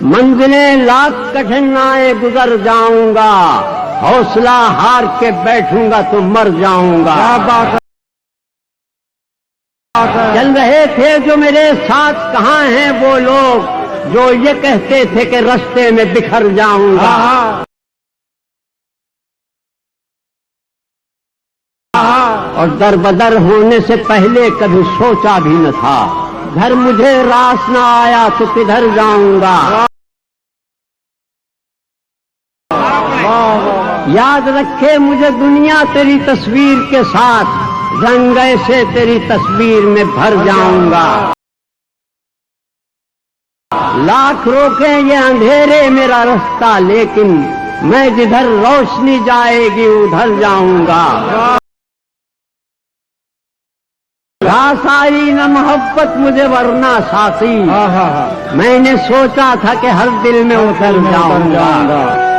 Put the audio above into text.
मंजिलें लाख कठिनाइयां गुजर जाऊंगा, हौसला हार के बैठूंगा तो मर जाऊंगा। चल रहे थे जो मेरे साथ, कहाँ हैं वो लोग जो ये कहते थे कि रास्ते में बिखर जाऊंगा। और दर बदर होने से पहले कभी सोचा भी न था, घर मुझे रास न आया तो किधर जाऊंगा। याद रखे मुझे दुनिया तेरी तस्वीर के साथ, रंग ऐसे तेरी तस्वीर में भर जाऊंगा। लाख रोके ये अंधेरे मेरा रास्ता, लेकिन मैं जिधर रोशनी जाएगी उधर जाऊंगा। घास आई न मोहब्बत मुझे वरना साथी, मैंने सोचा था कि हर दिल में उतर जाऊंगा।